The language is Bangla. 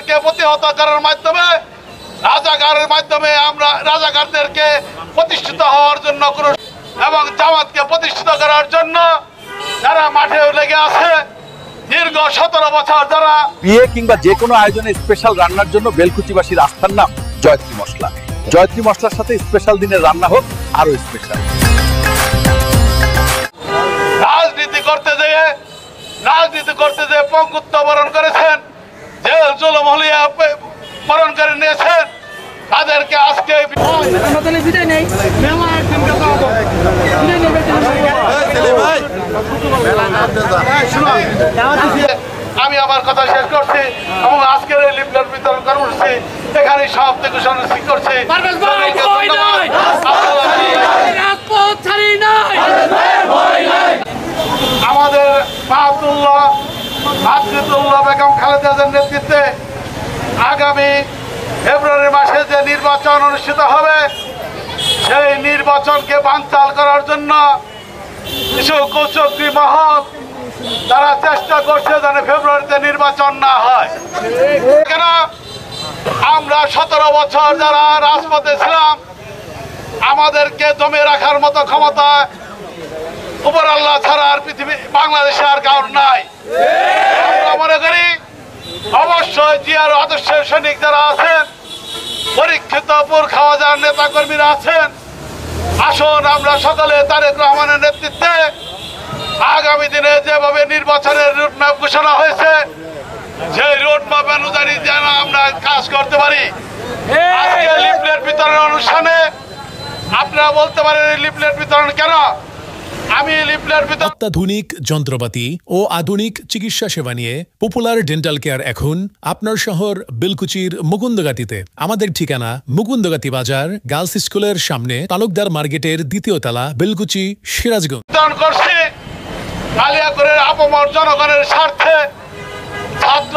রাজাকারদেরকে প্রতিহত করার মাধ্যমে আমরা রাজাকারদেরকে প্রতিষ্ঠিত হওয়ার জন্য এবং জামাতকে প্রতিষ্ঠিত করার জন্য যারা মাঠে লেগে আছে দীর্ঘ 17 বছর যারা বিয়ে কিংবা যে কোনো আয়োজনে স্পেশাল রান্নার জন্য বেলকুচিবাসীর আস্থার নাম জয়ত্রী মশলা। জয়ত্রী মশলার সাথে স্পেশাল দিনের রান্না হোক আরো স্পেশাল। রাজনীতি করতে যেয়ে পঙ্গুত্ব বরণ করেছেন, জেল জুলুম হলিয়া বরণ করে নিয়েছেন, তাদেরকে আজকে আমি আমার কথা শেষ করছি এবং আজকের এই লিফলেট বিতরণ কর্মসূচি এখানে সব থেকে সমাপ্তি করছি। আমাদের মাতৃতুল্লাহ বেগম খালেদা জিয়ার নেতৃত্বে আগামী ফেব্রুয়ারি মাসে যে নির্বাচন অনুষ্ঠিত হবে সেই নির্বাচনকে বানচাল করার জন্য কিছু কুচক্রী মহল তারা চেষ্টা করছে যেন ফেব্রুয়ারিতে নির্বাচন না হয়। কেন আমরা 17 বছর যারা রাজপথে ছিলাম আমাদেরকে দমে রাখার মতো ক্ষমতা উপর আল্লাহ ছাড়া আর পৃথিবী বাংলাদেশে আর কারণ নাই। আমরা মনে করি অবশ্যই জিয়ার আদর্শের সৈনিক যারা আছেন, পরীক্ষিত পুরখাওয়াজার নেতা কর্মীরা আছেন, আসুন আমরা সকলে তারেক রহমানের নেতৃত্বে আগামী দিনে যেভাবে নির্বাচনের রুটম্যাপ ঘোষণা হয়েছে সেই রুটম্যাপ অনুযায়ী যেন আমরা কাজ করতে পারি। আজকে লিফলেট বিতরণ অনুষ্ঠানে আপনারা বলতে পারেন লিফলেট বিতরণ কেন? আমি লিফলেট বিতরণ অত্যাধুনিক যন্ত্রপাতি ও আধুনিক চিকিৎসা সেবা নিয়ে পপুলার ডেন্টাল কেয়ার এখন আপনার শহর বেলকুচির মুকুন্দগাতিতে। আমাদের ঠিকানা মুকুন্দগাতি বাজার, গার্লস স্কুলের সামনে, তালুকদার মার্কেটের 2য় তলা, বেলকুচি, সিরাজগঞ্জ। করছি কালিয়াকৈরের আপামর জনগণের স্বার্থে ছাত্র